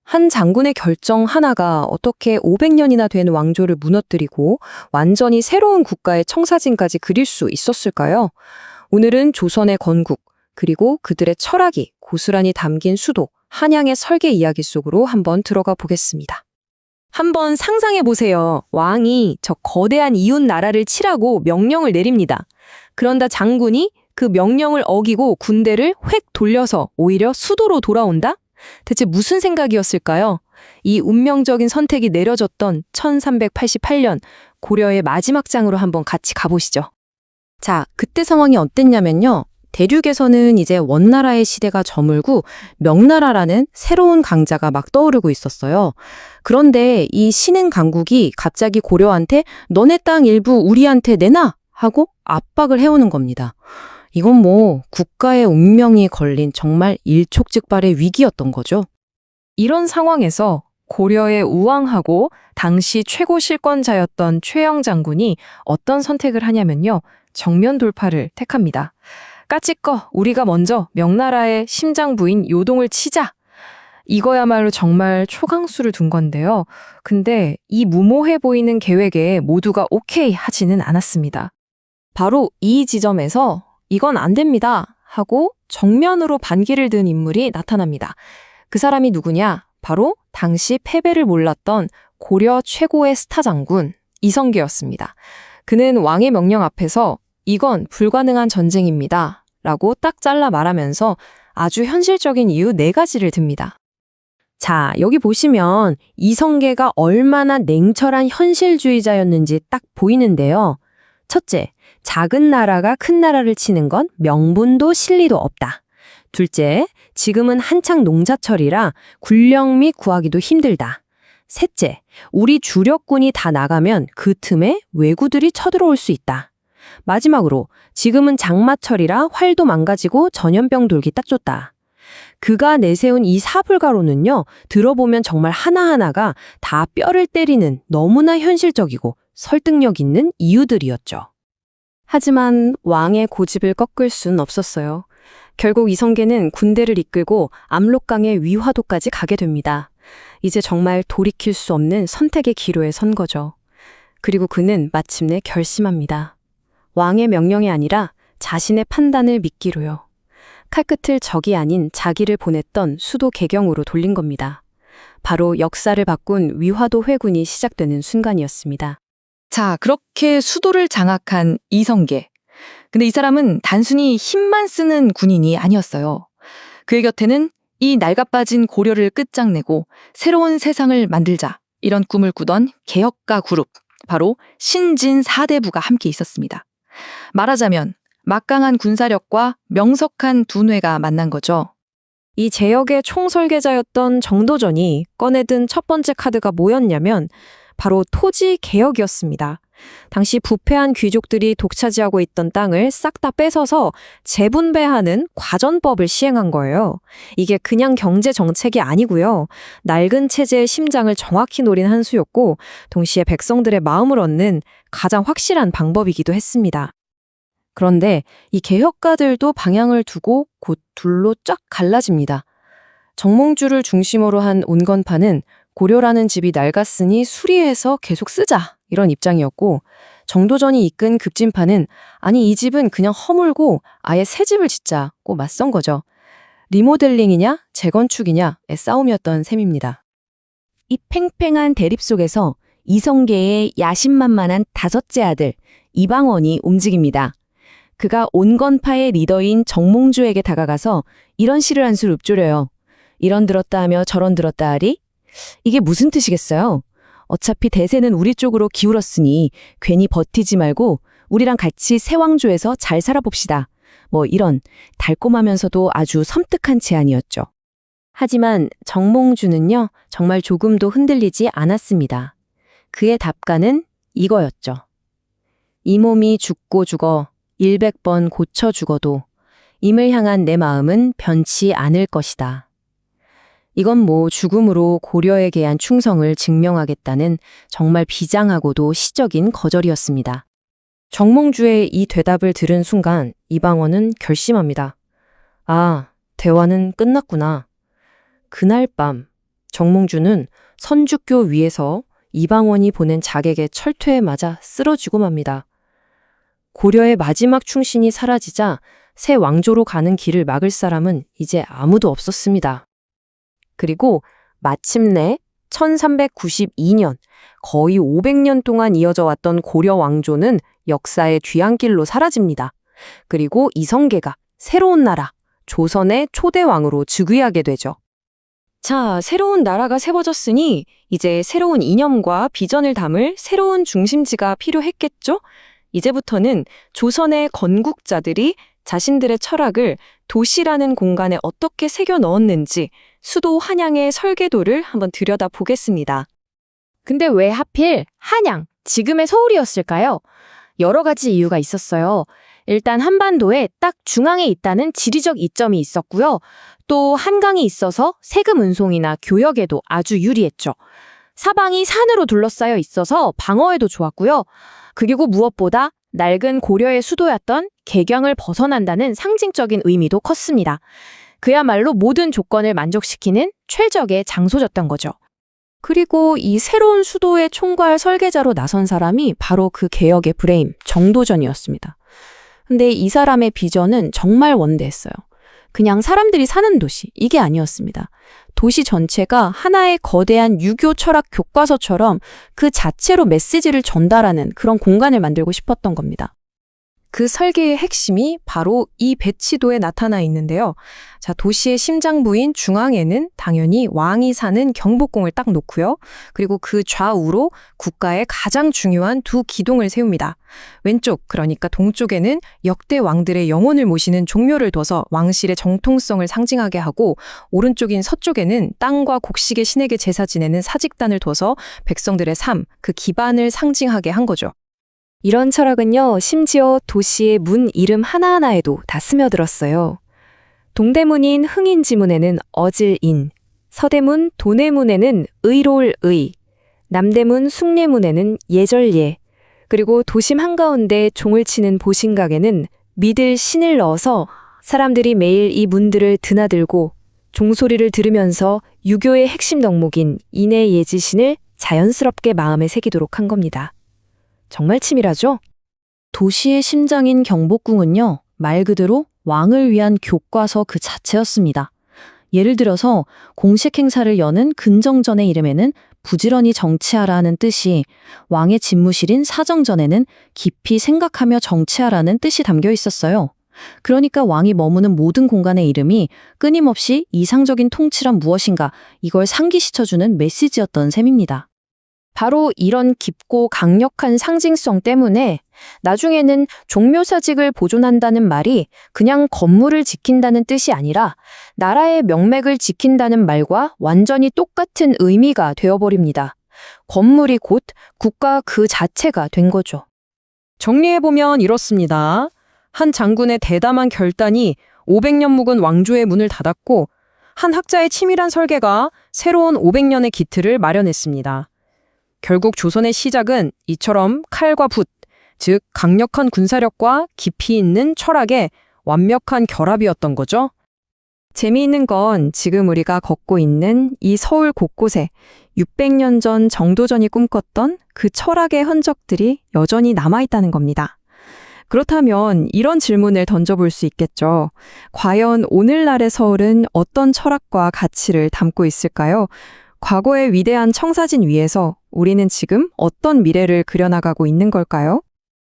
한 장군의 결정 하나가 어떻게 500년이나 된 왕조를 무너뜨리고 완전히 새로운 국가의 청사진까지 그릴 수 있었을까요? 오늘은 조선의 건국, 그리고 그들의 철학이 고스란히 담긴 수도, 한양의 설계 이야기 속으로 한번 들어가 보겠습니다. 한번 상상해 보세요. 왕이 저 거대한 이웃 나라를 치라고 명령을 내립니다. 그런다 장군이 그 명령을 어기고 군대를 획 돌려서 오히려 수도로 돌아온다? 대체 무슨 생각이었을까요? 이 운명적인 선택이 내려졌던 1388년 고려의 마지막 장으로 한번 같이 가보시죠. 자, 그때 상황이 어땠냐면요. 대륙에서는 이제 원나라의 시대가 저물고 명나라라는 새로운 강자가 막 떠오르고 있었어요. 그런데 이 신흥 강국이 갑자기 고려한테 너네 땅 일부 우리한테 내놔! 하고 압박을 해오는 겁니다. 이건 뭐 국가의 운명이 걸린 정말 일촉즉발의 위기였던 거죠. 이런 상황에서 고려의 우왕하고 당시 최고 실권자였던 최영 장군이 어떤 선택을 하냐면요. 정면 돌파를 택합니다. 까짓거 우리가 먼저 명나라의 심장부인 요동을 치자. 이거야말로 정말 초강수를 둔 건데요. 근데 이 무모해 보이는 계획에 모두가 오케이 하지는 않았습니다. 바로 이 지점에서 이건 안 됩니다 하고 정면으로 반기를 든 인물이 나타납니다. 그 사람이 누구냐? 바로 당시 패배를 몰랐던 고려 최고의 스타 장군 이성계였습니다. 그는 왕의 명령 앞에서 이건 불가능한 전쟁입니다 라고 딱 잘라 말하면서 아주 현실적인 이유 4가지를 듭니다. 자, 여기 보시면 이성계가 얼마나 냉철한 현실주의자였는지 딱 보이는데요. 첫째, 작은 나라가 큰 나라를 치는 건 명분도 실리도 없다. 둘째, 지금은 한창 농사철이라 군령미 구하기도 힘들다. 셋째, 우리 주력군이 다 나가면 그 틈에 왜구들이 쳐들어올 수 있다. 마지막으로, 지금은 장마철이라 활도 망가지고 전염병 돌기 딱 좋다. 그가 내세운 이 사불가로는요, 들어보면 정말 하나하나가 다 뼈를 때리는 너무나 현실적이고 설득력 있는 이유들이었죠. 하지만 왕의 고집을 꺾을 순 없었어요. 결국 이성계는 군대를 이끌고 압록강의 위화도까지 가게 됩니다. 이제 정말 돌이킬 수 없는 선택의 기로에 선 거죠. 그리고 그는 마침내 결심합니다. 왕의 명령이 아니라 자신의 판단을 믿기로요. 칼끝을 적이 아닌 자기를 보냈던 수도 개경으로 돌린 겁니다. 바로 역사를 바꾼 위화도 회군이 시작되는 순간이었습니다. 자, 그렇게 수도를 장악한 이성계. 근데 이 사람은 단순히 힘만 쓰는 군인이 아니었어요. 그의 곁에는 이 낡아빠진 고려를 끝장내고 새로운 세상을 만들자 이런 꿈을 꾸던 개혁가 그룹, 바로 신진 4대부가 함께 있었습니다. 말하자면 막강한 군사력과 명석한 두뇌가 만난 거죠. 이 제역의 총설계자였던 정도전이 꺼내든 첫 번째 카드가 뭐였냐면 바로 토지 개혁이었습니다. 당시 부패한 귀족들이 독차지하고 있던 땅을 싹 다 뺏어서 재분배하는 과전법을 시행한 거예요. 이게 그냥 경제 정책이 아니고요. 낡은 체제의 심장을 정확히 노린 한 수였고 동시에 백성들의 마음을 얻는 가장 확실한 방법이기도 했습니다. 그런데 이 개혁가들도 방향을 두고 곧 둘로 쫙 갈라집니다. 정몽주를 중심으로 한 온건파는 고려라는 집이 낡았으니 수리해서 계속 쓰자 이런 입장이었고 정도전이 이끈 급진파는 아니 이 집은 그냥 허물고 아예 새 집을 짓자고 맞선 거죠. 리모델링이냐 재건축이냐의 싸움이었던 셈입니다. 이 팽팽한 대립 속에서 이성계의 야심만만한 다섯째 아들 이방원이 움직입니다. 그가 온건파의 리더인 정몽주에게 다가가서 이런 시를 한 술 읊조려요. 이런 들었다 하며 저런 들었다 하리? 이게 무슨 뜻이겠어요? 어차피 대세는 우리 쪽으로 기울었으니 괜히 버티지 말고 우리랑 같이 새왕조에서 잘 살아봅시다. 뭐 이런 달콤하면서도 아주 섬뜩한 제안이었죠. 하지만 정몽주는요, 정말 조금도 흔들리지 않았습니다. 그의 답가는 이거였죠. 이 몸이 죽고 죽어 100번 고쳐 죽어도 임을 향한 내 마음은 변치 않을 것이다. 이건 뭐 죽음으로 고려에게 한 충성을 증명하겠다는 정말 비장하고도 시적인 거절이었습니다. 정몽주의 이 대답을 들은 순간 이방원은 결심합니다. 아, 대화는 끝났구나. 그날 밤 정몽주는 선주교 위에서 이방원이 보낸 자객의 철퇴에 맞아 쓰러지고 맙니다. 고려의 마지막 충신이 사라지자 새 왕조로 가는 길을 막을 사람은 이제 아무도 없었습니다. 그리고 마침내 1392년, 거의 500년 동안 이어져 왔던 고려 왕조는 역사의 뒤안길로 사라집니다. 그리고 이성계가 새로운 나라, 조선의 초대 왕으로 즉위하게 되죠. 자, 새로운 나라가 세워졌으니 이제 새로운 이념과 비전을 담을 새로운 중심지가 필요했겠죠? 이제부터는 조선의 건국자들이 자신들의 철학을 도시라는 공간에 어떻게 새겨 넣었는지 수도 한양의 설계도를 한번 들여다보겠습니다. 근데 왜 하필 한양, 지금의 서울이었을까요? 여러 가지 이유가 있었어요. 일단 한반도에 딱 중앙에 있다는 지리적 이점이 있었고요. 또 한강이 있어서 세금 운송이나 교역에도 아주 유리했죠. 사방이 산으로 둘러싸여 있어서 방어에도 좋았고요. 그리고 무엇보다 낡은 고려의 수도였던 개경을 벗어난다는 상징적인 의미도 컸습니다. 그야말로 모든 조건을 만족시키는 최적의 장소였던 거죠. 그리고 이 새로운 수도의 총괄 설계자로 나선 사람이 바로 그 개혁의 브레인, 정도전이었습니다. 근데 이 사람의 비전은 정말 원대했어요. 그냥 사람들이 사는 도시, 이게 아니었습니다. 도시 전체가 하나의 거대한 유교 철학 교과서처럼 그 자체로 메시지를 전달하는 그런 공간을 만들고 싶었던 겁니다. 그 설계의 핵심이 바로 이 배치도에 나타나 있는데요. 자, 도시의 심장부인 중앙에는 당연히 왕이 사는 경복궁을 딱 놓고요. 그리고 그 좌우로 국가의 가장 중요한 두 기둥을 세웁니다. 왼쪽, 그러니까 동쪽에는 역대 왕들의 영혼을 모시는 종묘를 둬서 왕실의 정통성을 상징하게 하고, 오른쪽인 서쪽에는 땅과 곡식의 신에게 제사 지내는 사직단을 둬서 백성들의 삶, 그 기반을 상징하게 한 거죠. 이런 철학은요, 심지어 도시의 문 이름 하나하나에도 다 스며들었어요. 동대문인 흥인지문에는 어질인, 서대문 도내문에는 의로울 의, 남대문 숭례문에는 예절예, 그리고 도심 한가운데 종을 치는 보신각에는 믿을 신을 넣어서 사람들이 매일 이 문들을 드나들고 종소리를 들으면서 유교의 핵심 덕목인 인해예지신을 자연스럽게 마음에 새기도록 한 겁니다. 정말 치밀하죠? 도시의 심장인 경복궁은요, 말 그대로 왕을 위한 교과서 그 자체였습니다. 예를 들어서 공식 행사를 여는 근정전의 이름에는 부지런히 정치하라는 뜻이, 왕의 집무실인 사정전에는 깊이 생각하며 정치하라는 뜻이 담겨 있었어요. 그러니까 왕이 머무는 모든 공간의 이름이 끊임없이 이상적인 통치란 무엇인가, 이걸 상기시켜주는 메시지였던 셈입니다. 바로 이런 깊고 강력한 상징성 때문에 나중에는 종묘사직을 보존한다는 말이 그냥 건물을 지킨다는 뜻이 아니라 나라의 명맥을 지킨다는 말과 완전히 똑같은 의미가 되어버립니다. 건물이 곧 국가 그 자체가 된 거죠. 정리해보면 이렇습니다. 한 장군의 대담한 결단이 500년 묵은 왕조의 문을 닫았고, 한 학자의 치밀한 설계가 새로운 500년의 기틀을 마련했습니다. 결국 조선의 시작은 이처럼 칼과 붓, 즉 강력한 군사력과 깊이 있는 철학의 완벽한 결합이었던 거죠. 재미있는 건 지금 우리가 걷고 있는 이 서울 곳곳에 600년 전 정도전이 꿈꿨던 그 철학의 흔적들이 여전히 남아있다는 겁니다. 그렇다면 이런 질문을 던져볼 수 있겠죠. 과연 오늘날의 서울은 어떤 철학과 가치를 담고 있을까요? 과거의 위대한 청사진 위에서 우리는 지금 어떤 미래를 그려나가고 있는 걸까요?